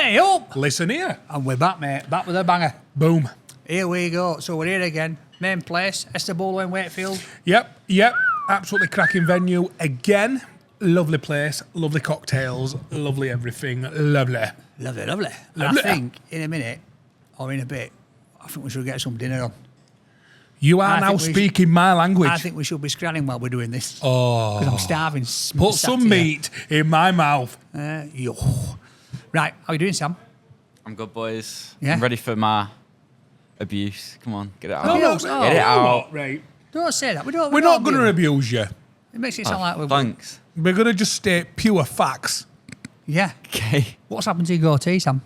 Hey up! Listen here. And we're back, mate. Back with a banger. Boom. Here we go. So we're here again. Main place, Esther Bowler in Wakefield. Yep. Absolutely cracking venue again. Lovely place, lovely cocktails, lovely everything. Lovely. Lovely. And I think in a minute, or in a bit, I think we should get some dinner on. You are now speaking my language. I think we should be scranning while we're doing this. Oh. Because I'm starving. Put some meat in my mouth. Yo. Right, how you doing, Sam? I'm good, boys. Yeah? I'm ready for my abuse. Come on, get it out. Get it out. Right. Don't say that. We're not going to abuse you. It makes it sound like we're... Thanks. We're going to just state pure facts. Yeah. Okay. What's happened to your goatee, Sam?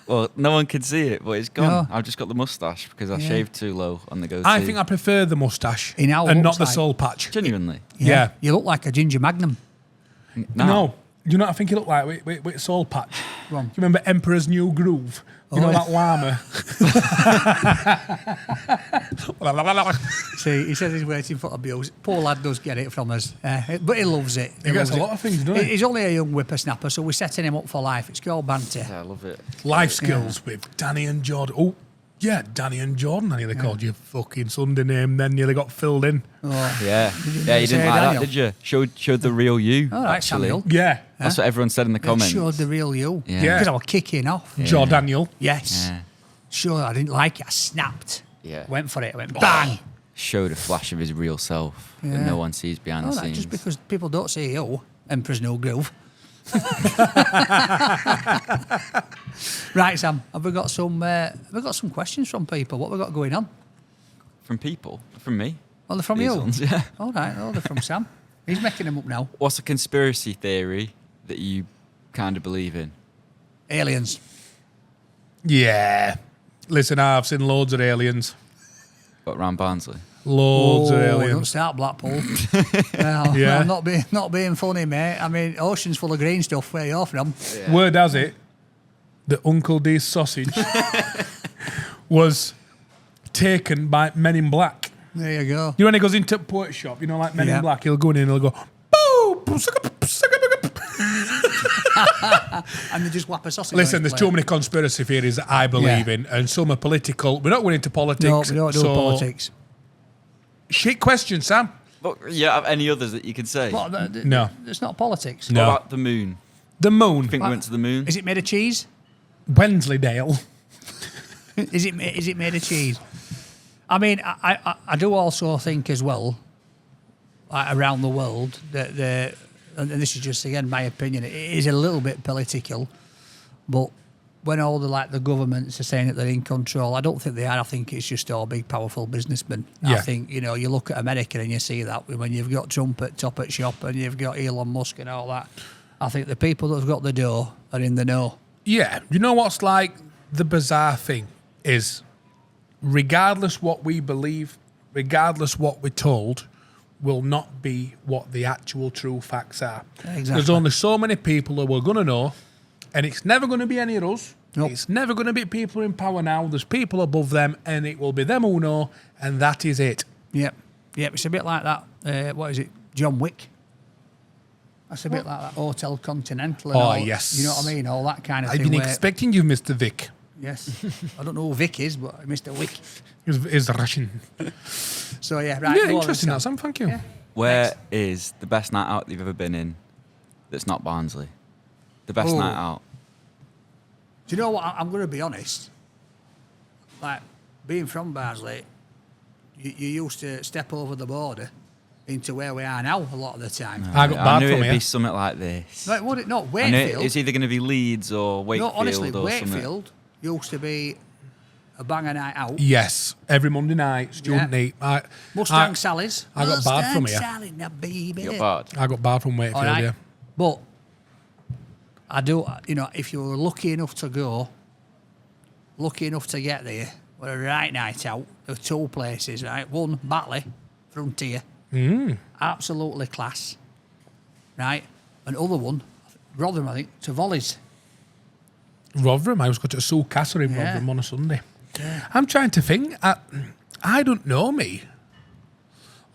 Well, no one can see it, but it's gone. No. I've just got the moustache because I shaved too low on the goatee. I think I prefer the moustache In how it and not looks the like. soul patch. Genuinely. Yeah. You look like a ginger magnum. No. Do you know what I think it looked like with soul patch? Go on. Do you remember Emperor's New Groove? You know yeah. that llama? See, he says he's waiting for abuse. Poor lad does get it from us, but he loves it. He gets a lot of things, doesn't he? He's only a young whippersnapper, so we're setting him up for life. It's called banter. Yeah, I love it. Life skills with Danny and Jordan. Oh, yeah, Danny and Jordan. I nearly called you fucking Sunday name, then nearly got filled in. Oh. Yeah. You say didn't like Daniel? that, did you? Showed the real you, All right, actually. Samuel. Yeah. That's what everyone said in the It comments. showed the real you. Yeah. Because I was kicking off. Jordaniel. Yes. Yeah. Sure, I didn't like it. I snapped. Yeah. Went for it. I went bang. Showed a flash of his real self that no one sees behind All the right, scenes. just because people don't see you, Emperor's No Groove. Right, Sam. Have we got some questions from people? What have we got going on? From people? From me? Well, they're from These you. ones, yeah. All right. Oh, they're from Sam. He's making them up now. What's a conspiracy theory that you kind of believe in? Aliens. Yeah. Listen, I've seen loads of aliens. What, around Barnsley? Loads of Don't aliens. start Blackpool. No, Yeah. I'm not being funny, mate. I mean, ocean's full of green stuff where you're from. Word has it that Uncle D's sausage was taken by Men in Black. There you go. You know when he goes into a poet shop, you know, like Men Yeah. in Black, he'll go in and he'll go, boo! And they just whap a sausage. Listen, on there's his too plate. many conspiracy theories that I believe in, and some are political. We're not going into politics. No, we don't do so politics. Shit question, Sam. But yeah, have any others that you could say? What, No. It's not politics. No. What about the moon? The moon. Think we went to the moon? Is it made of cheese? Wensleydale. Is it made of cheese? I mean, I do also think as well, around the world, that and this is just again my opinion, it is a little bit political, but when all the governments are saying that they're in control, I don't think they are. I think it's just all big, powerful businessmen. Yeah. I think, you look at America and you see that when you've got Trump at top at shop and you've got Elon Musk and all that. I think the people that have got the dough are in the know. Yeah. You know what's like the bizarre thing is, regardless what we believe, regardless what we're told, will not be what the actual true facts are. Exactly. There's only so many people who are going to know, and it's never going to be any of us. Nope. It's never going to be people in power now. There's people above them, and it will be them who know, and that is it. Yep. It's a bit like that. What is it? John Wick. That's a bit like that Hotel Continental. And Oh, all, yes. You know what I mean? All that kind of I've thing. been where- expecting you, Mr. Vic. Yes. I don't know who Vic is, but Mr. Wick. Is Russian. So, yeah, right. Yeah, go on, interesting, Sam. that, Sam. Thank you. Yeah. Where is the best night out you've ever been in that's not Barnsley? The best Oh. night out. Do you know what? I'm going to be honest. Like, being from Barnsley, you used to step over the border into where we are now a lot of the time. I got I bad knew from it'd here. be something like this. Like, would it not? I knew Wakefield. it's either going to be Leeds or Wakefield No, honestly, or something. Wakefield used to be a banger night out. Yes, every Monday night, student Yeah. night. Mustang Sally's. I got bad from Mustang here. Sally, now, baby. You got bad. I got bad from Wakefield, All right. yeah. But I do, if you were lucky enough to go, lucky enough to get there, with a right night out, there were two places, right? One, Batley, Frontier. Absolutely class. Right? And other one, Rotherham, I think, to Volleys. Rotherham. I was going to Sue Castle in Yeah. Rotherham on a Sunday. I'm trying to think. I don't know me.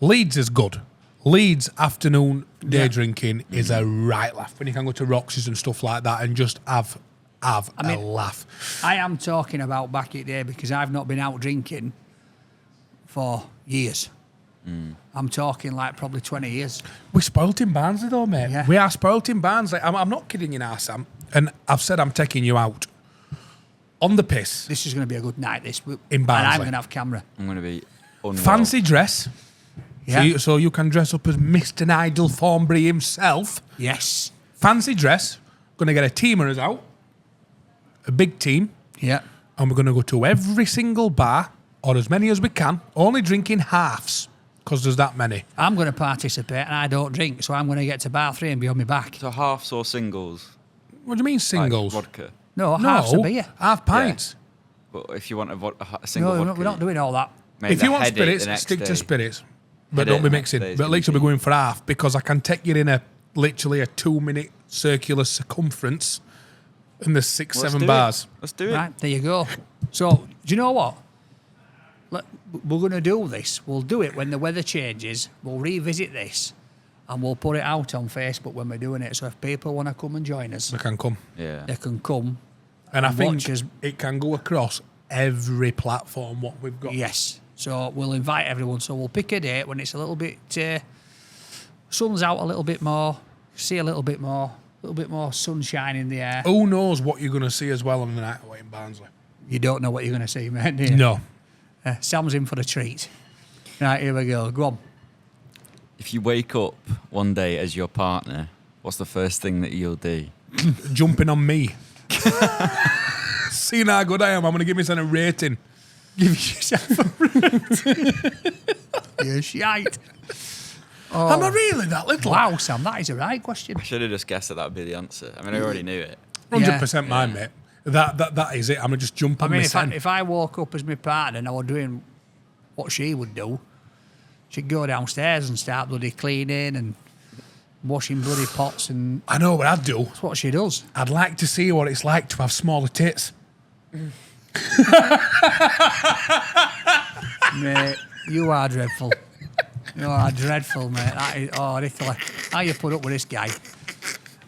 Leeds is good. Leeds afternoon day drinking is a right laugh when you can go to Roxy's and stuff like that and just have have a laugh. I am talking about back in the day because I've not been out drinking for years. I'm talking like probably 20 years. We're spoilt in Barnsley though, mate. Yeah. We are spoilt in Barnsley. I'm not kidding you now, Sam. And I've said I'm taking you out on the piss. This is going to be a good night, this. In And I'm Barnsley. going to have camera. I'm going to be unwell. Fancy dress. Yeah. So you can dress up as Mr. Nigel Thornbury himself. Yes. Fancy dress. Going to get a team of us out. A big team. Yeah. And we're going to go to every single bar, or as many as we can, only drinking halves, because there's that many. I'm going to participate and I don't drink, so I'm going to get to bar 3 and be on my back. So halves or singles? What do you mean singles? Like vodka. No, halves a beer. half pints. But if you want a single No, vodka, we're not doing all that. make If the you want headache spirits, the next stick day. to spirits. But Headache don't be the next mixing. day is But at gonna least we'll be be- going for half, because I can take you in literally a 2-minute circular circumference, and there's 6, Let's 7 do it. bars. Let's do it. Right, there you go. So, do you know what? We're going to do this. We'll do it when the weather changes. We'll revisit this and we'll put it out on Facebook when we're doing it. So if people want to come and join us, They can come. Yeah. they can come. And I think watch us. it can go across every platform what we've got. Yes. So we'll invite everyone. So we'll pick a date when it's a little bit, sun's out a little bit more, see a little bit more sunshine in the air. Who knows what you're going to see as well on the night away in Barnsley? You don't know what you're going to see, mate, do you? No. Sam's in for a treat. Right, here we go. Go on. If you wake up one day as your partner, what's the first thing that you'll do? Jumping on me. Seeing how good I am, I'm going to give myself a rating. Give yourself a rating. You're shite. Am I really that little? Wow, Sam, that is a right question. I should have just guessed that would be the answer. I mean, I already knew it. 100% mine, mate. That is it. I'm going to just jump I on mean, my if I woke up as my partner and I were doing what she would do, she'd go downstairs and start bloody cleaning and washing bloody pots, and I know what I'd do. that's what she does. I'd like to see what it's like to have smaller tits. Mate, you are dreadful. You are dreadful, mate. That is, Nicola, how you put up with this guy?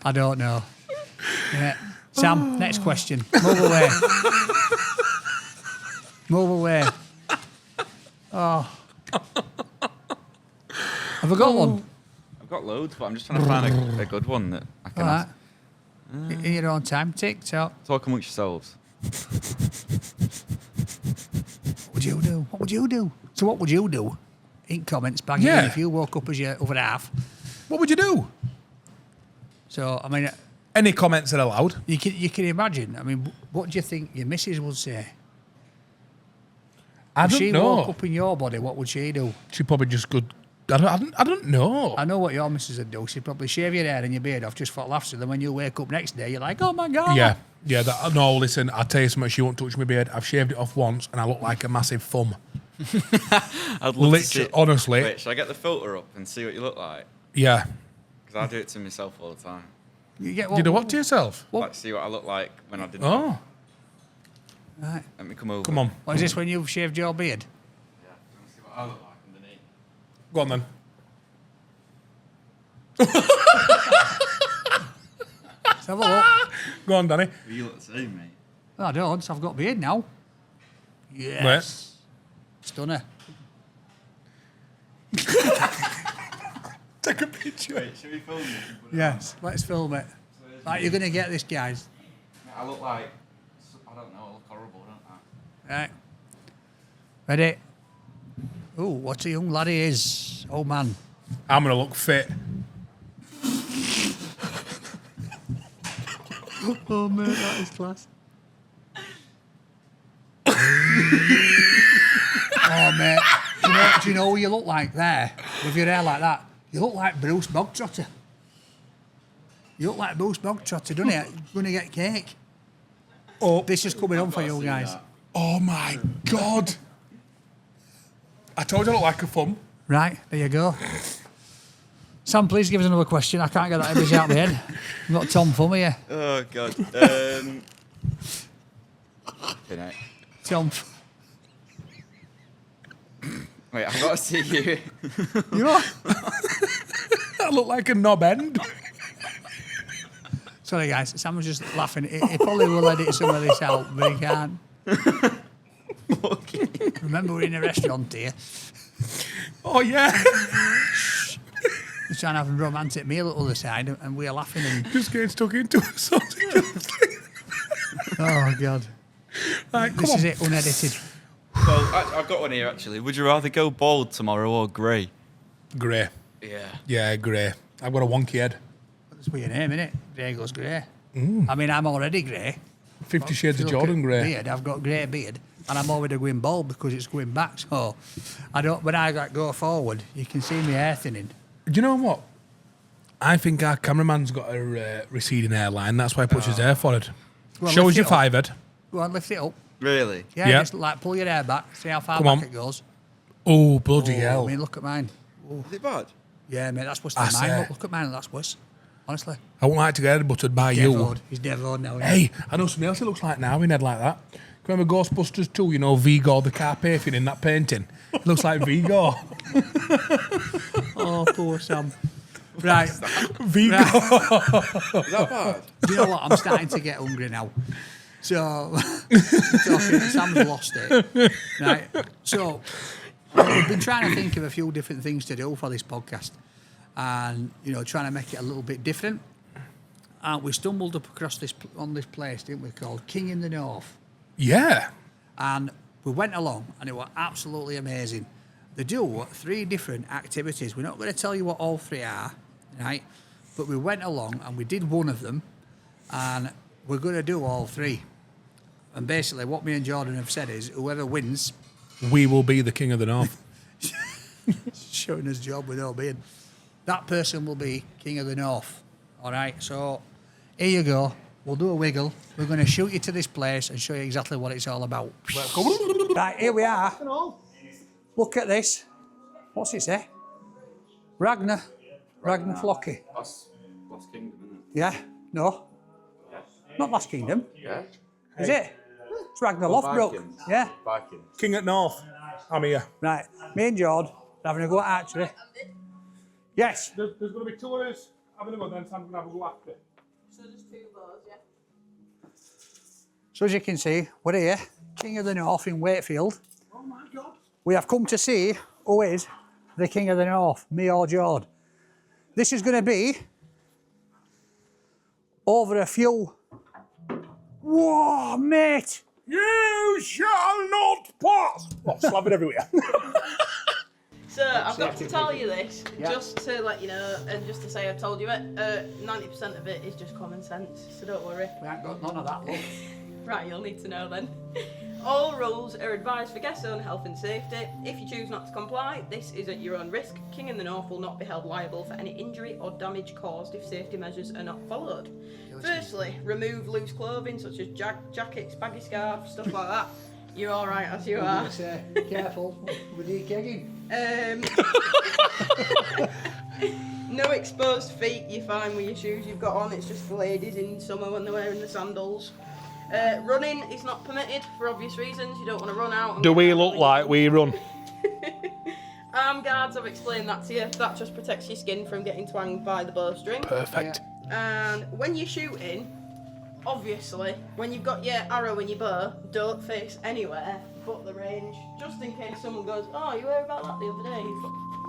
I don't know. Yeah. Sam, next question. Move away. Move away. Oh. Have I got one? I've got loads, but I'm just trying to find a good one that I can All right. ask. In your own time. TikTok. Talk amongst yourselves. What would you do? What would you do? So what would you do? In comments, bang it Yeah. in if you woke up as your other half. What would you do? So, I mean, Any comments are allowed. you can imagine. I mean, what do you think your missus would say? I If don't she know. woke up in your body, what would she do? She probably just go. I don't know. I know what your missus would do. She'd probably shave your hair and your beard off just for laughs. And then when you wake up next day, you're like, oh my God. Yeah. No, listen, I'll tell you something. She won't touch my beard. I've shaved it off once and I look like a massive thumb. I'd love to see. Literally, honestly. Wait, should I get the filter up and see what you look like? Yeah. Because I do it to myself all the time. You get You do what to yourself? Like, see what I look like when I didn't. Oh, Right. Let me come over. come on. What is this when you've shaved your beard? Yeah, let me see what I look like underneath. Go on then. Let's have a look. Go on, Danny. You look the same, mate. Oh, I don't. I've got beard now. Yes. Stunner. Take a picture. Wait, should we film this? and put it Yes. Let's film it. Right, you're going to get this, guys. on? I look like, I don't know, I look horrible, don't I? Right. Ready? Ooh, what a young lad he is. Oh, man. I'm going to look fit. Oh, mate, that is class. Oh, mate. Do you know who you look like there? With your hair like that? You look like Bruce Bogtrotter. You look like Bruce Bogtrotter, don't you? You're going to get cake. Oh, this is coming on for you guys. Oh my God. I told you I look like a thumb. Right, there you go. Sam, please give us another question. I can't get that image out of my head. I've got Tom Thumb here. Oh, God. Okay, Tom. wait, I've got to see you. You are? I look like a knob end. Sorry, guys. Sam was just laughing. He probably will edit some of this out, but he can't. Okay. Remember, we're in a restaurant here. Oh, yeah. We're trying to have a romantic meal at the other side, and we're laughing. And Just getting stuck into a sausage. oh God, Right, come this on. is it, unedited. Well, I've got one here actually. Would you rather go bald tomorrow or grey? Grey. Yeah. Yeah, grey. I've got a wonky head. That's what your name, innit? Grey goes grey. I mean, I'm already grey. 50 Shades of Look Jordan at grey. Beard. I've got grey beard, and I'm already going bald because it's going back. So I don't. When I go forward, you can see my hair thinning. Do you know what? I think our cameraman's got a receding hairline. That's why he puts his hair forward. Well, Show lift us your it up. five head. Go on, lift it up. Really? Yeah, Yeah. just like pull your hair back. See how far Come back on. it goes. Oh, bloody Oh, hell. I mean, look at mine. Is it bad? Yeah, mate, that's worse I than mine. say. Look at mine, that's worse. Honestly. I wouldn't like to get head buttered by you. Devoed. He's devoed now. Hey, I know something else it looks like now in head like that. Remember Ghostbusters 2, you know, Vigor the Carpathian in that painting? It looks like Vigor. Oh, poor Sam. Right. Vigor. Is that bad? Do you know what? I'm starting to get hungry now. So, Sam's lost it. Right. So, we've been trying to think of a few different things to do for this podcast, and trying to make it a little bit different. And we stumbled up across this place, didn't we? Called King in the North, Yeah. and we went along, and it was absolutely amazing. They do 3 different activities. We're not going to tell you what all 3 are, right? But we went along and we did one of them, and we're going to do all 3. And basically, what me and Jordan have said is, whoever wins, We will be the King of the North. showing us job without being, that person will be King of the North. All right. So here you go. We'll do a wiggle. We're going to shoot you to this place and show you exactly what it's all about. Right, here we are. Look at this. What's it say? Ragnar Flocky. That's Last Kingdom, isn't it? Yeah? No? Not Last Kingdom. Yeah. Is it? It's Ragnar Lothbrok. Vikings. Yeah. Vikings. King at North. I'm here. Right. Me and Jord are having a go at archery. Yes. There's going to be 2 of us having a go, then Sam's going to have a go after. So just 2 bows, yeah? So as you can see, we're here, King of the North in Wakefield. Oh my God. We have come to see who is the King of the North, me or Jord. This is going to be over a few... Whoa, mate! You shall not pass. What, slapping everywhere? So I've got to tell you this, Yeah. just to let you know, and just to say I've told you it, 90% of it is just common sense, so don't worry. We ain't got none of that, look. Right, you'll need to know then. All rules are advised for guests' own health and safety. If you choose not to comply, this is at your own risk. King in the North will not be held liable for any injury or damage caused if safety measures are not followed. Firstly, remove loose clothing such as jackets, baggy scarves, stuff like that. You're all right as you are. Careful with your kegging. No exposed feet, you're fine with your shoes you've got on. It's just for ladies in summer when they're wearing the sandals. Running is not permitted for obvious reasons. You don't want to run out. And Do we look like we run? Arm guards, I've explained that to you. That just protects your skin from getting twanged by the bowstring. Perfect. And when you're shooting, obviously, when you've got your arrow and your bow, don't face anywhere but the range. Just in case someone goes, oh, you heard about that the other day?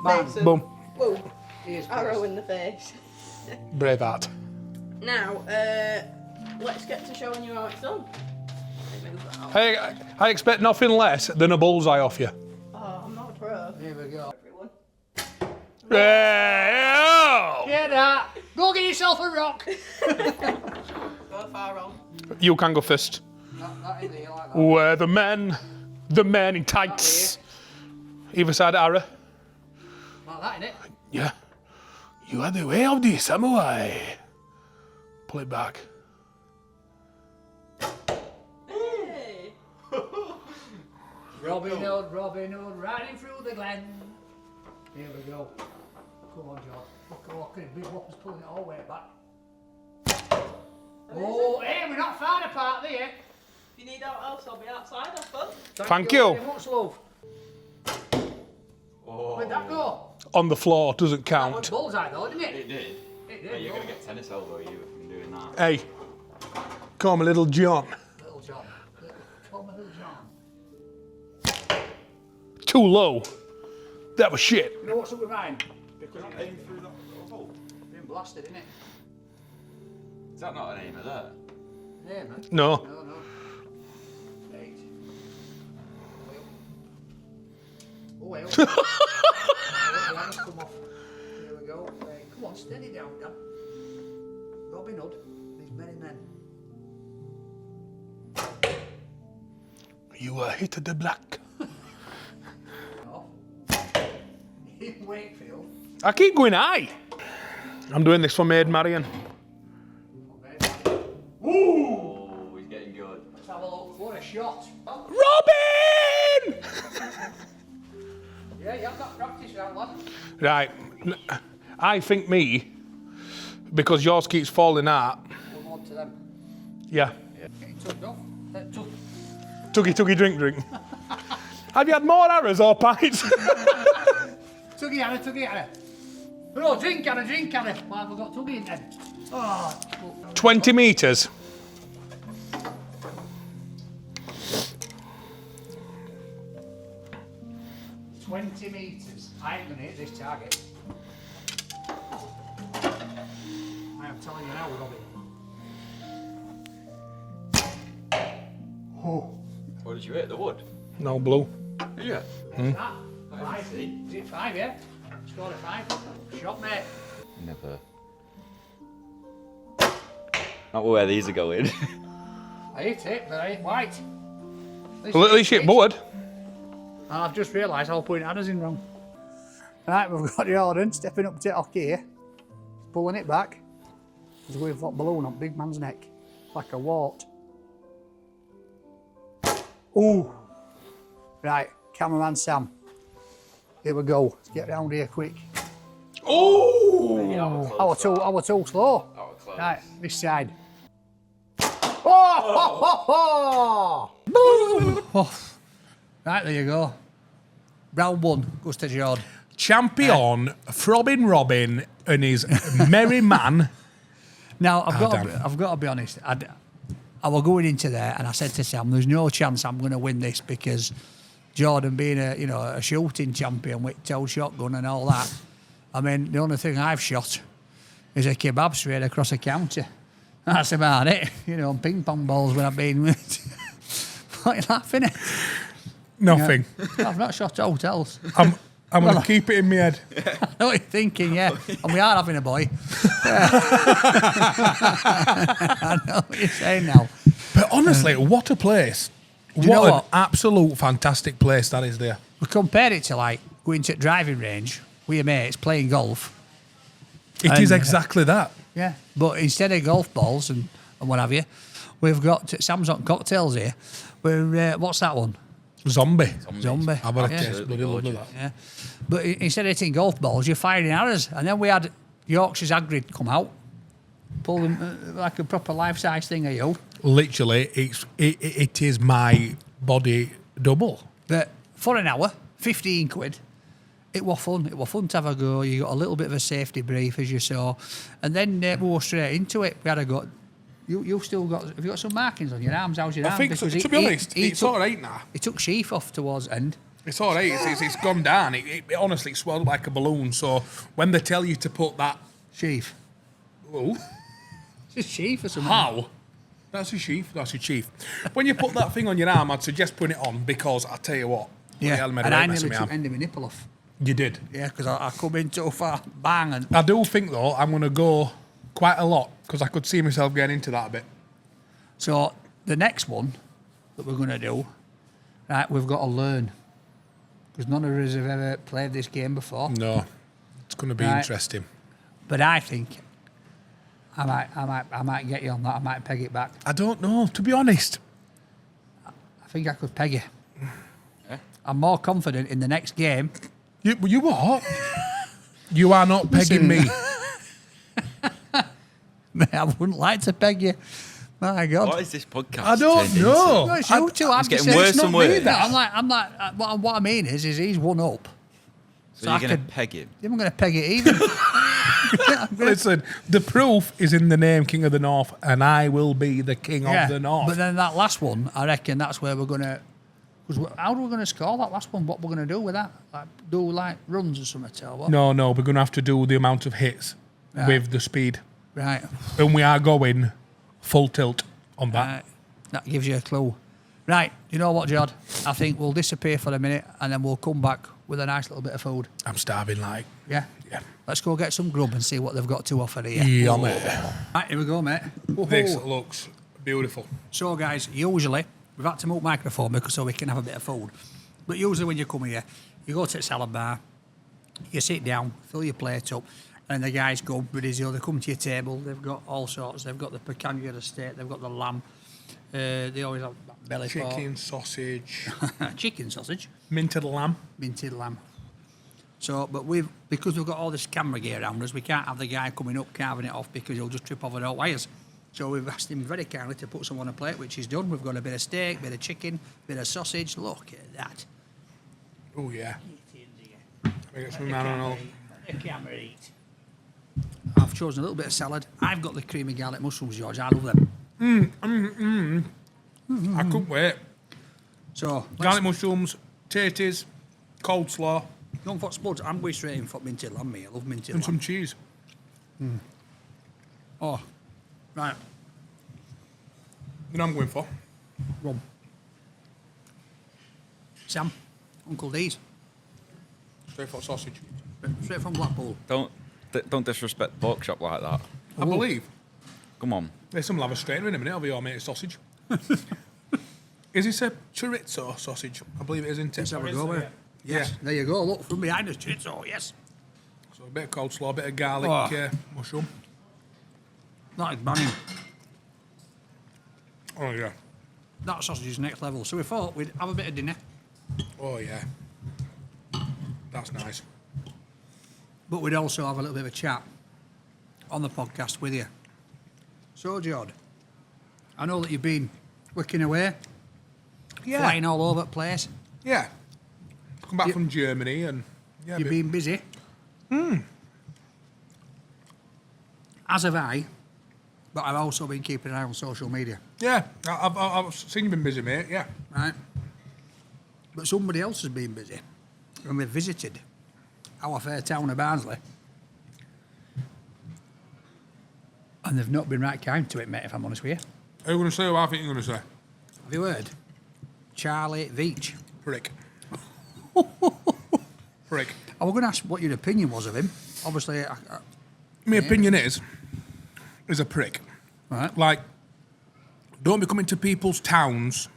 Bang. Face 'em. Boom. Whoa. Here's Arrow in the face. Braveheart. Now, let's get to showing you how it's done. Let me move that out. Hey, I expect nothing less than a bullseye off you. Oh, I'm not a pro. Here we go. Everyone. Hey, Get that. Go get yourself a rock. Go far on. you can go first. That in there like that. We're the men in tights. Either side of arrow. Like that, innit? Yeah. You are the way of the samurai. Pull it back. Hey. Robin Hood, riding through the glen. Here we go. Come on, John. Look at big whoppers pulling it all the way back. Oh, hey, we're not far apart there. If you need out else, I'll be outside, I suppose. Thank you. Very much, love. Where'd that go? On the floor doesn't That was count. bullseye though, didn't it? It did. It did. You're going to get tennis elbow, you, from doing Hey, call me Little John. Little John. Call me Little John. Too low. That was shit. You know what's up with mine? Because I'm aiming through that hole. Been blasted, innit? Is that not an aimer there? Yeah, man. No. No. Right. Oh, well. The hands come off. Here we go. Right. Come on, steady down, Dan. Robin Hood, these merry men. You are hit the black. Off. In Wakefield. I keep going high. I'm doing this for Maid Marian. Oh, he's getting good. Let's have a look. What a shot. Oh. Robin! Yeah, you have got practice now, lad. Right. I think me, because yours keeps falling out. We'll on to them. Yeah. Getting tugged off. Tuggy, drink. Have you had more arrows or pints? Tuggy Anna. No, drink Anna. Why have I got Tuggy in then? Oh. 20 metres. meters. I ain't gonna hit this target. I am telling you now, Robbie. Oh. What did you hit? The wood? No blue. Yeah. What's that? 5. Is it 5, yeah? Scored a 5. Shot, mate. Never. Not where these are going. I hit it, but I hit white. Well, at least hit board. And I've just realised I'll put Anna's in wrong. Right, we've got Jordan stepping up to hockey here. Pulling it back. There's a weird flat balloon on big man's neck. Like a wart. Ooh. Right, cameraman Sam. Here we go. Let's get round here quick. Oh! I was too slow. Right, this side. Oh! Right, there you go. Round 1 goes to Jordan. Champion, Throbbing Robin and his merry man. Now, I've got to be honest. I was going into there and I said to Sam, there's no chance I'm going to win this because Jordan being a shooting champion with toe shotgun and all that, I mean, the only thing I've shot is a kebab straight across a counter. That's about it. And ping pong balls when I've been with. What are you laughing at? Nothing. I've not shot hotels. I'm going to keep it in my head. I know what you're thinking, yeah. And we are having a boy. I know what you're saying now. But honestly, what a place. you know What an what? absolute fantastic place that is there. We compared it to like going to a driving range with your mates playing golf. It is And, exactly that. Yeah. But instead of golf balls and what have you, we've got Sam's got cocktails here. We're what's that one? Zombie. Zombie. How about Yeah. a taste? Bloody lovely that. Yeah. But instead of hitting golf balls, you're firing arrows. And then we had Yorkshire's Agony come out, pull them like a proper life-size thing of you. Literally, it is my body double. But for an hour, 15 quid. It was fun. It was fun to have a go. You got a little bit of a safety brief, as you saw. And then we were straight into it. We had a go. You've still got... Have you got some markings on your arms? How's your arm? I think, so, Because to be honest, it's all right now. He took sheath off towards the end. It's all right. It's gone down. It honestly swelled like a balloon. So when they tell you to put that... Sheath. Oh, It's a sheath or something. how? That's a sheath. That's a sheath. When you put that thing on your arm, I'd suggest putting it on because I tell you what. Yeah, the and I nearly took end of my nipple off. You did. Yeah, because I come in too far. Bang. And I do think though I'm going to go quite a lot because I could see myself getting into that a bit. so the next one that we're going to do, right, we've got to learn. Because none of us have ever played this game before. No, it's going to be Right. interesting. But I think I might get you on that. I might peg it back. I don't know, to be honest. I think I could peg you. I'm more confident in the next game. You what? You are not pegging me. I wouldn't like to peg you. My God. What is this podcast? I don't turned know. No, it's you two. I'm It's getting just saying worse it's not and me worse. that. I'm like, what I mean is he's 1 up. So I you're going could- to peg him? I'm going to peg it even. Listen, the proof is in the name King of the North, and I will be the King of the North. But then that last one, I reckon that's where we're going to... How are we going to score that last one? What we're going to do with that? Do runs or something? Or what? No, we're going to have to do the amount of hits with the speed. Right. And we are going full tilt on that. Right. That gives you a clue. Right, you know what, Jod? I think we'll disappear for a minute and then we'll come back with a nice little bit of food. I'm starving like. Yeah? Yeah. Let's go get some grub and see what they've got to offer here. Yeah, mate. Right, here we go, mate. This looks beautiful. So, guys, usually, we've had to move microphone because so we can have a bit of food. But usually when you come here, you go to the salad bar, you sit down, fill your plate up, and the guys go with his, they come to your table, they've got all sorts, they've got the picanha, the steak, they've got the lamb, they always have belly pork. Chicken, sausage. Chicken sausage. Minted lamb. Minted lamb. So, but because we've got all this camera gear around us, we can't have the guy coming up carving it off because he'll just trip over the wires. So we've asked him very kindly to put some on a plate, which he's done. We've got a bit of steak, bit of chicken, bit of sausage. Look at that. Oh, yeah. I get some I camera eat. I've chosen a little bit of salad. I've got the creamy garlic mushrooms, George. I love them. I couldn't wait. So, Garlic mushrooms, tatties, coleslaw, going for spuds. I'm going straight in for minted lamb, mate. I love minted and lamb. some cheese. Oh, right. You know what I'm going for? Rum. Sam, Uncle D's. Straight for sausage. Straight from Blackpool. Don't disrespect the pork shop like that. I believe. Come on. There's some lava strainer in a minute over your mate's sausage. Is this a chorizo sausage? I believe it is, isn't it? Let's have a go, mate. Yes. There you go. Look, from behind us, chorizo, yes. So a bit of coleslaw, a bit of garlic mushroom. That is banning. Oh, yeah. That sausage is next level. So we thought we'd have a bit of dinner. Oh, yeah. That's nice. But we'd also have a little bit of a chat on the podcast with you. So, Jod, I know that you've been working away, flying all over the place. Yeah. Come back from Germany and... Yeah, You've been busy. As have I, but I've also been keeping an eye on social media. Yeah, I've seen you been busy, mate, yeah. Right? But somebody else has been busy, and we've visited our fair town of Barnsley. And they've not been right kind to it, mate, if I'm honest with you. Are you going to say what I think you're going to say? Have you heard? Charlie Veitch. Prick. Prick. I was going to ask what your opinion was of him. Obviously, My opinion is a prick. right? Like, don't be coming to people's towns,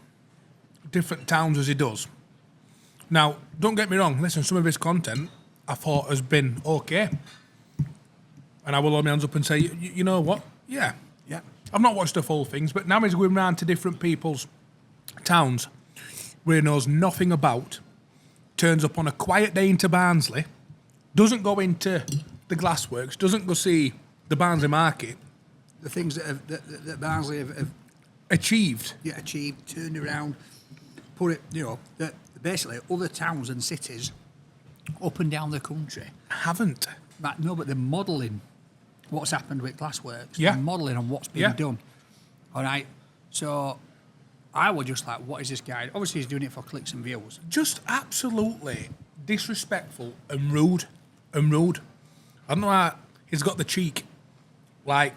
different towns as he does. Now, don't get me wrong, listen, some of his content I thought has been okay. And I will hold my hands up and say, you know what? Yeah. Yeah. I've not watched the full things, but now he's going round to different people's towns where he knows nothing about, turns up on a quiet day into Barnsley, doesn't go into the glassworks, doesn't go see the Barnsley market. The things that Barnsley have Achieved. achieved, turned around, put it, that basically other towns and cities up and down the country. Haven't. But no, but they're modelling what's happened with glassworks. Yeah. They're modelling on what's been done. All right. So I was just like, what is this guy? Obviously, he's doing it for clicks and views. Just absolutely disrespectful and rude. I don't know how he's got the cheek. Like,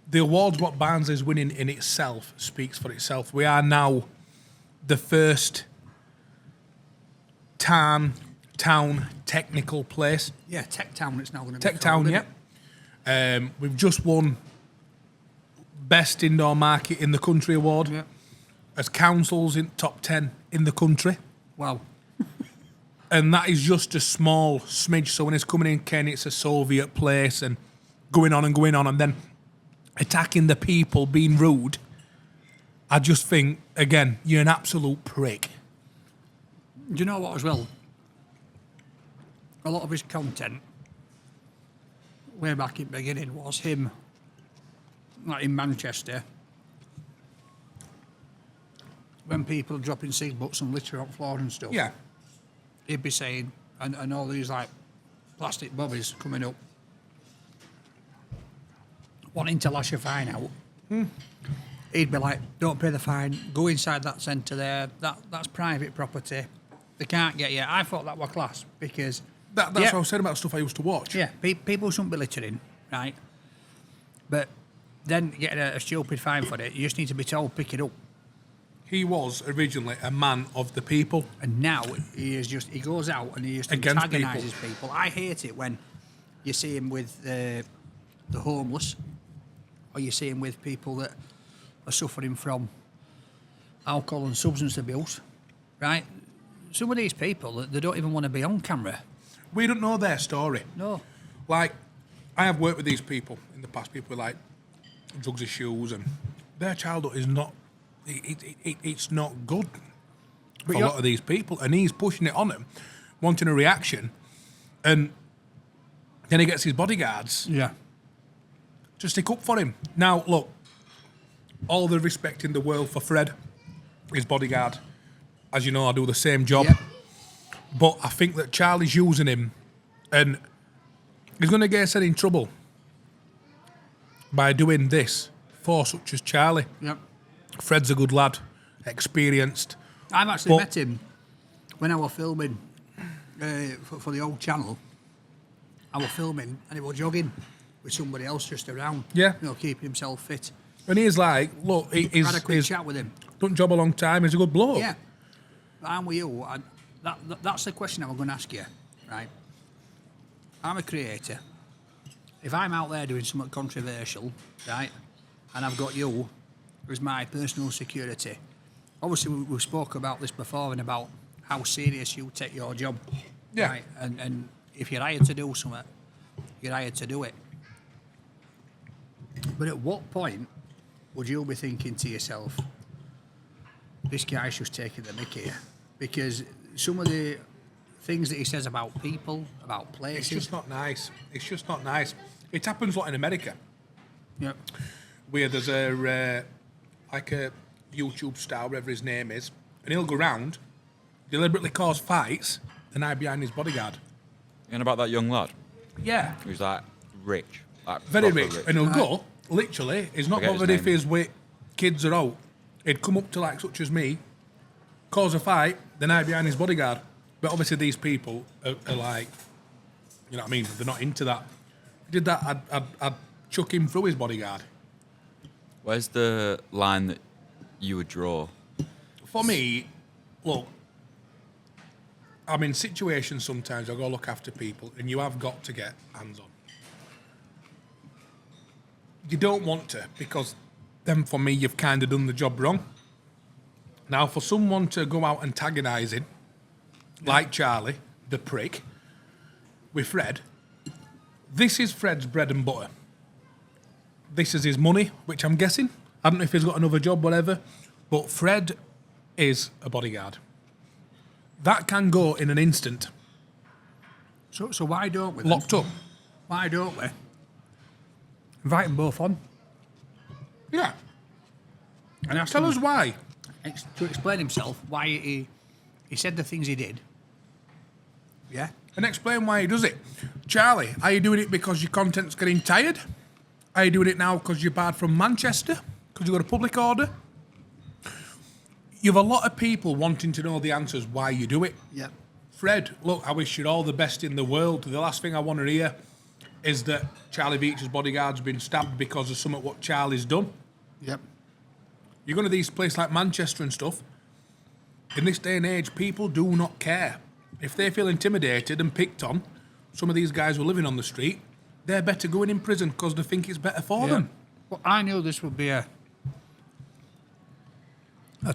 the awards what Barnsley's winning in itself speaks for itself. We are now the first tarn town technical place. Yeah, Tech Town. It's now going to be Tech Town, called, yeah. We've just won Best Indoor Market in the Country Award. Yeah. As councils in top 10 in the country. Wow. And that is just a small smidge. So when it's coming in, Ken, it's a Soviet place and going on, and then attacking the people, being rude. I just think, again, you're an absolute prick. Do you know what as well? A lot of his content, way back in the beginning, was him, like in Manchester, when people are dropping seed butts and litter on floor and stuff. Yeah. He'd be saying, and all these like plastic bobbies coming up, wanting to lash a fine out, he'd be like, don't pay the fine, go inside that centre there, that's private property, they can't get you. I thought that was class, because... That's what I was saying about stuff I used to watch. Yeah, people shouldn't be littering, right? But then getting a stupid fine for it, you just need to be told, pick it up. He was originally a man of the people. And now he goes out and he just Against antagonises people. I hate it when you see him with the homeless, or you see him with people that are suffering from alcohol and substance abuse, right? Some of these people, they don't even want to be on camera. We don't know their story. No. Like, I have worked with these people in the past, people with like drugs issues, and their childhood is not, it's not good for a lot of these people, and he's pushing it on them, wanting a reaction, and then he gets his bodyguards to stick up for him. Now, look, all the respect in the world for Fred, his bodyguard. As you know, I do the same job. Yep. But I think that Charlie's using him, and he's going to get us in trouble by doing this for such as Charlie. Yep. Fred's a good lad, experienced. I've actually met him when I was filming for the old channel. I was filming and he was jogging with somebody else just around. Yeah. You know, keeping himself fit. And he's like, look, he's Had a quick chat with him. done job a long time, he's a good bloke. Yeah. But I'm with you. That's the question I was going to ask you, right? I'm a creator. If I'm out there doing something controversial, right, and I've got you as my personal security, obviously we've spoke about this before and about how serious you take your job. Yeah. Right? And if you're hired to do something, you're hired to do it. But at what point would you be thinking to yourself, this guy's just taking the mick here? Because some of the things that he says about people, about places... It's just not nice. It's just not nice. It happens a lot in America. Yep. Where there's a YouTube star, whatever his name is, and he'll go round, deliberately cause fights, and hide behind his bodyguard. And about that young lad Yeah. who's like rich, like Very proper rich. And he'll go, literally, he's not Forget his bothered if name. his with kids are out. He'd come up to like such as me, cause a fight, then hide behind his bodyguard. But obviously these people are like, you know what I mean? They're not into that. If he did that, I'd chuck him through his bodyguard. Where's the line that you would draw? For me, look, I'm in situations sometimes I go look after people, and you have got to get hands on. You don't want to, because then for me, you've kind of done the job wrong. Now, for someone to go out antagonising, like Charlie, the prick, with Fred, this is Fred's bread and butter. This is his money, which I'm guessing. I don't know if he's got another job, whatever, but Fred is a bodyguard. That can go in an instant. So why don't we? Then? Locked up. Why don't we? Invite them both on. Yeah. And ask Tell him us why. to explain himself, why he said the things he did. Yeah. And explain why he does it. Charlie, are you doing it because your content's getting tired? Are you doing it now because you're barred from Manchester? Because you've got a public order? You have a lot of people wanting to know the answers why you do it. Yeah. Fred, look, I wish you all the best in the world. The last thing I want to hear is that Charlie Veitch's bodyguard's been stabbed because of something what Charlie's done. Yep. You go to these places like Manchester and stuff, in this day and age, people do not care. If they feel intimidated and picked on, some of these guys who are living on the street, they're better going in prison because they think it's better for them. Well, I knew this would be a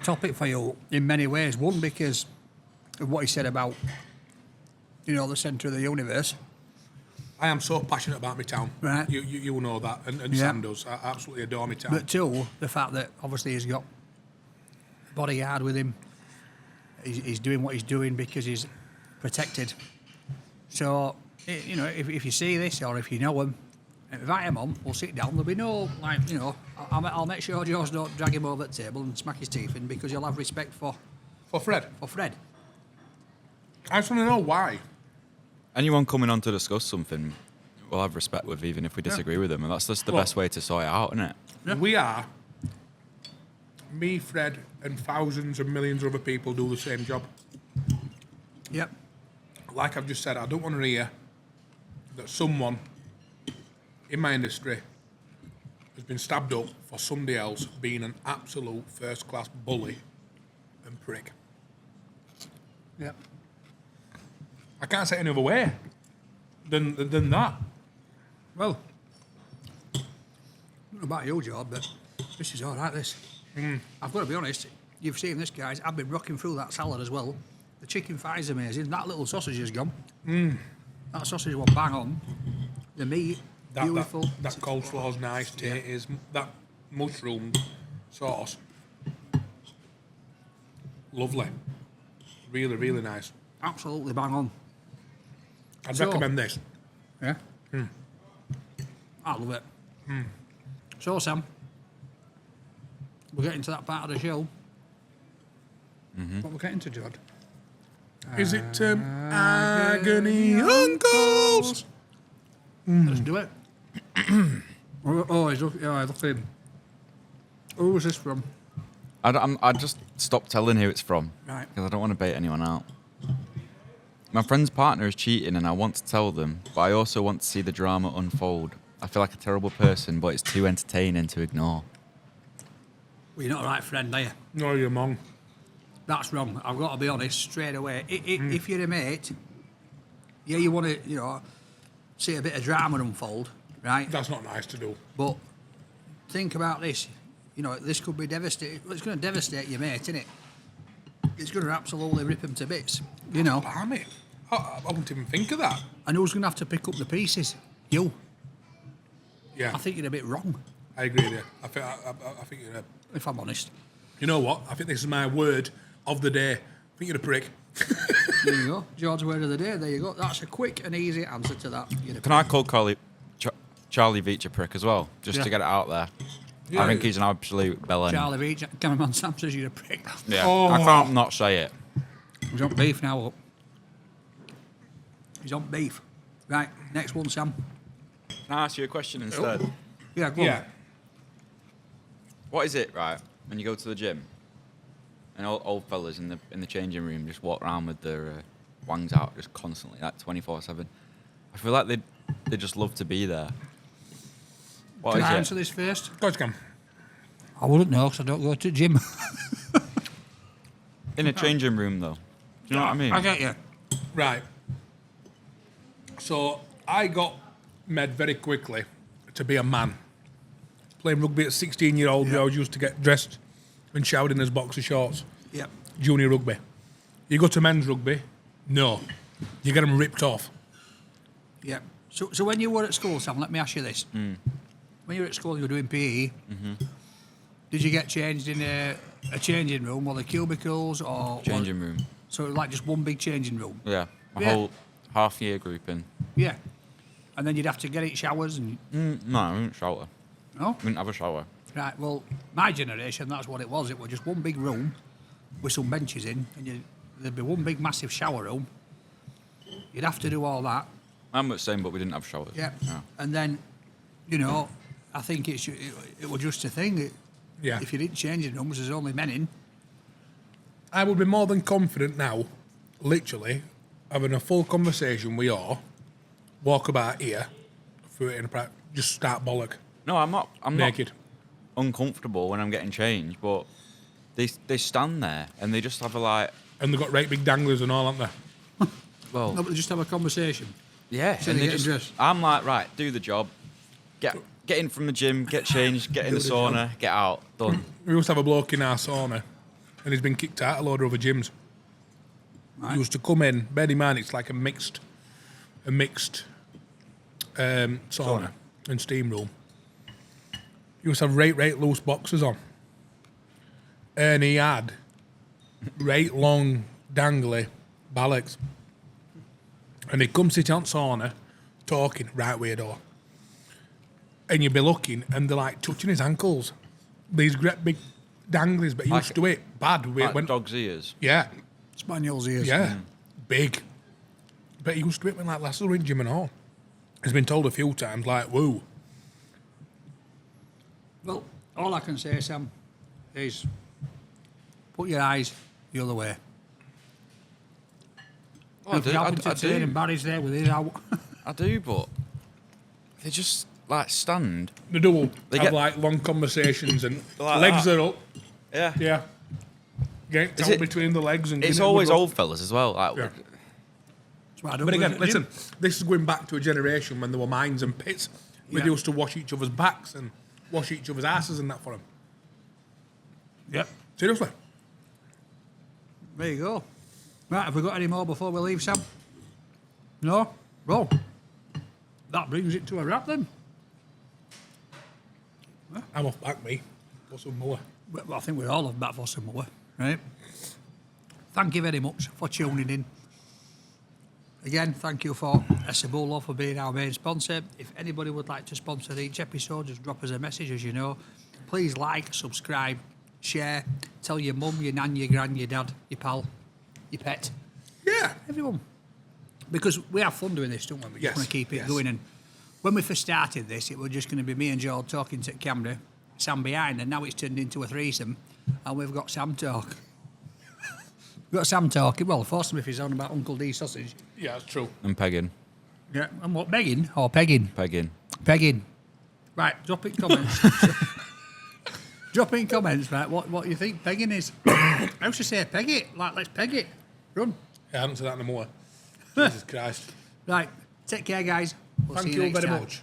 topic for you in many ways. One, because of what he said about, the centre of the universe. I am so passionate about my town. Right. You know that, and Yeah. Sam does. I absolutely adore my town. But two, the fact that obviously he's got bodyguard with him. He's doing what he's doing because he's protected. So, if you see this or if you know him, invite him on, we'll sit down. There'll be no, I'll make sure George don't drag him over the table and smack his teeth in because you'll have respect for Fred. Fred. I just want to know why. Anyone coming on to discuss something, we'll have respect with, even if we disagree with them, and that's just the best way to sort it out, isn't it? Yeah. We are. Me, Fred, and thousands and millions of other people do the same job. Yep. Like I've just said, I don't want to hear that someone in my industry has been stabbed up for somebody else being an absolute first-class bully and prick. Yep. I can't say it any other way than that. Well, I don't know about your job, but this is all right, this. I've got to be honest, you've seen this, guys. I've been rocking through that salad as well. The chicken thigh is amazing. That little sausage is gone. That sausage was bang on. The meat, beautiful. That coleslaw's nice. Taters, that mushroom sauce, lovely. Really, really nice. Absolutely bang on. I'd So- recommend this. Yeah? I love it. So, Sam, we're getting to that part of the show. What we're getting to, Jod? Is it Agony Uncles? Let's do it. He's looking. Yeah, look at him. Who was this from? I just stopped telling who it's from Right. because I don't want to bait anyone out. My friend's partner is cheating and I want to tell them, but I also want to see the drama unfold. I feel like a terrible person, but it's too entertaining to ignore. Well, you're not the right friend, are you? No, you're wrong. That's wrong. I've got to be honest straight away. If you're a mate, yeah, you want to, see a bit of drama unfold, right? That's not nice to do. But think about this. This could be devastating. Well, it's going to devastate your mate, isn't it? It's going to absolutely rip him to bits. Blimey. I wouldn't even think of that. And who's going to have to pick up the pieces? You. Yeah, I think you're a bit wrong, I agree with you. I think you're a... if I'm honest. You know what? I think this is my word of the day. I think you're a prick. There you go. George word of the day. There you go. That's a quick and easy answer to that. Can I call Charlie Veitch a prick as well, just Yeah. to get it out there? Yeah. I think he's an absolute bellend. Charlie Veitch, cameraman Sam says you're a prick. Yeah, Oh. I can't not say it. He's on beef now, look. He's on beef. Right, next one, Sam. Can I ask you a question instead? Yeah, go on. Yeah. What is it, right, when you go to the gym and old fellas in the changing room just walk around with their wangs out just constantly, like 24/7? I feel like they just love to be there. What Can is I it? answer this first? Go on, Cam. I wouldn't know because I don't go to the gym. In a changing room, though. Do you know what I mean? I get you. Right. So I got made very quickly to be a man. Playing rugby at 16-year-old, I was used to get dressed and showered in his boxer shorts. Yep. Junior rugby. You go to men's rugby, no. You get them ripped off. Yep. So when you were at school, Sam, let me ask you this. When you were at school, you were doing PE. Did you get changed in a changing room or the cubicles or... Changing room. So it was like just one big changing room? Yeah. My Yeah. whole half-year grouping. Yeah. And then you'd have to get it showers and... No, I didn't shower. No? I didn't have a shower. Right, well, my generation, that's what it was. It was just one big room with some benches in, and there'd be one big massive shower room. You'd have to do all that. I'm the same, but we didn't have showers. Yeah. No. And then, I think it was just a thing. Yeah. If you didn't change in rooms, there's only men in. I would be more than confident now, literally, having a full conversation with you, walk about here, just start bollock. No, I'm not. I'm Naked. not uncomfortable when I'm getting changed, but they stand there and they just have a like. And they've got right big danglers and all, haven't they? Well, No, but just have a conversation. yeah. So And they they get just, dressed. I'm like, right, do the job. Get in from the gym, get changed, get in the sauna, get out, done. We used to have a bloke in our sauna, and he's been kicked out a load of other gyms. Right. He used to come in, bear in mind, it's like a mixed sauna and steam room. He used to have right loose boxes on. And he had right long, dangly ballocks. And he'd come sit on sauna, talking, right weirdo. And you'd be looking, and they're like touching his ankles. These great big danglies, but he Like- used to do it bad. Like dog's ears. Yeah, Spaniel's ears. yeah, big. But he used to do it when like lasses were in gym and all. has been told a few times, like, woo. Well, all I can say, Sam, is put your eyes the other way. Well, If you happen to turn and Barry's there with his out. I do, but they just like stand. They do They have get- like long conversations and Like legs that. are up. Yeah. Yeah. Get Is down it- between the legs and It's give it a always good rub. old fellas as well. Like, Yeah. That's what I do But with again, it. listen, this is going back to a generation when there were mines and pits. We Yeah. used to wash each other's backs and wash each other's asses and that for them. Yep. Seriously. There you go. Right, have we got any more before we leave, Sam? No? Well, that brings it to a wrap then. I'm off back, me. Got some more. Well, I think we're all off back for some more, right? Thank you very much for tuning in. Again, thank you for Esabolo for being our main sponsor. If anybody would like to sponsor each episode, just drop us a message, as you know. Please like, subscribe, share, tell your mum, your nan, your gran, your dad, your pal, your pet, Yeah. everyone. Because we have fun doing this, don't we? We just Yes, want to keep it yes. going. And when we first started this, it was just going to be me and Joel talking to the camera, Sam behind, and now it's turned into a threesome, and we've got Sam talk. We've got Sam talking. Well, Forsmith is on about Uncle D's sausage. Yeah, that's true. and pegging, Yeah, and what, begging or pegging? pegging. Pegging. Right, drop in comments. Drop in comments, right, what you think pegging is. I used to say peg it, like let's peg it. Run. Yeah, I haven't said that no more. Jesus Christ. Right, take care, guys. We'll Thank see you next very time. much.